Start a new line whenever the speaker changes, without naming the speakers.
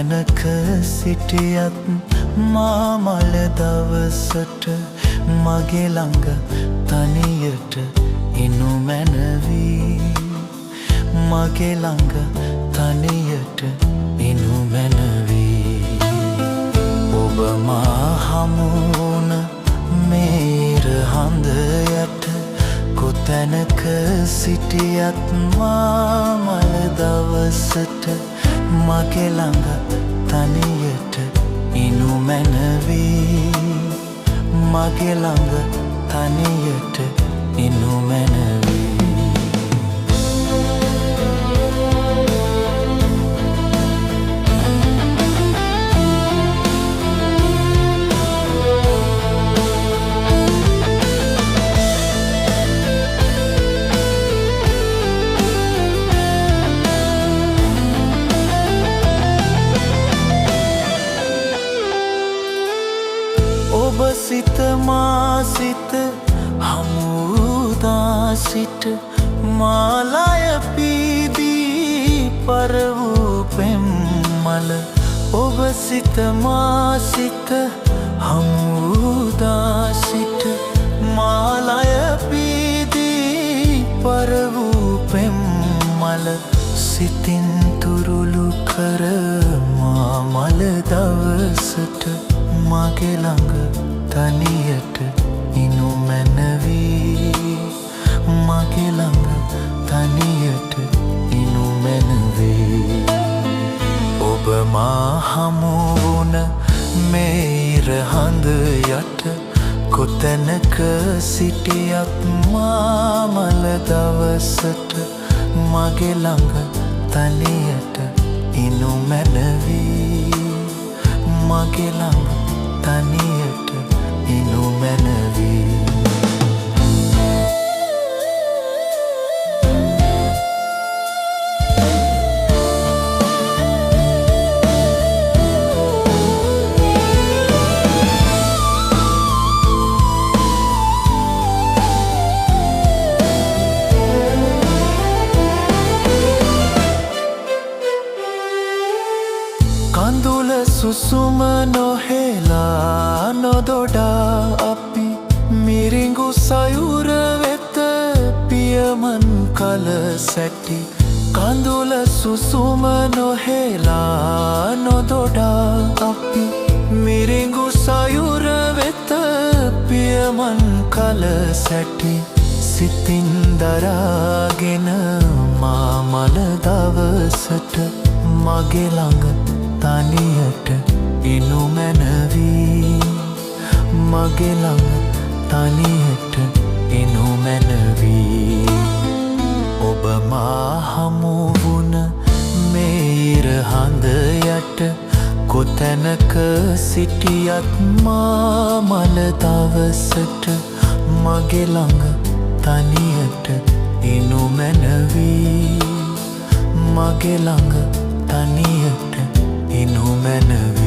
කොතැනක සිටියත් මා මල දවසට මගේ ළඟ තනියට එනු මැනවී මගේ ළඟ තනියට එනු මැනවී ඔබ මා හමු වුණ මේ හඳ යට කොතැනක සිටියත් මා මල දවසට මගේ ළඟ තනියට එනු මැනවී මගේ ළඟ තනියට එනු මැනවී ඔබ සිත මා සිත හමුදා සිට මාලය පීදී පර වූ පෙම්මල ඔබ සිත මා සිත හමුදා සිට මාලය පීදී පර වූ පෙම්මල සිතින් තුරුළු කර මා මල දවසට මගේ ළඟ තනියට එනු මැනවී මගේ ළඟ තනියට එනු මැනවී ඔබ මා හමු වුණ මේ හඳ යට කොතැනක සිටියත් මා මල දවසට මගේ ළඟ තනියට එනු මැනවී මගේ ළඟ තනියට එනු මැනවී කඳුල සුසුම නොහෙලා නොදොඩා අපි මිරිඟු සයුර වෙත පියමන් කල සැටි කඳුල සුසුම නොහෙලා නොදොඩා අපි මිරිඟු සයුර වෙත පියමන් කල සැටි සිතින් දරාගෙන මා මල දවසට මගේ ළඟ තනියට එනු මැනවී මගේ ළඟ තනියට එනු මැනවී ඔබ මා හමු වුණ මේ හඳ යට කොතැනක සිටියත් මා මල දවසට මගේ ළඟ තනියට එනු මැනවී මගේ ළඟ තනියට එනු මැනවී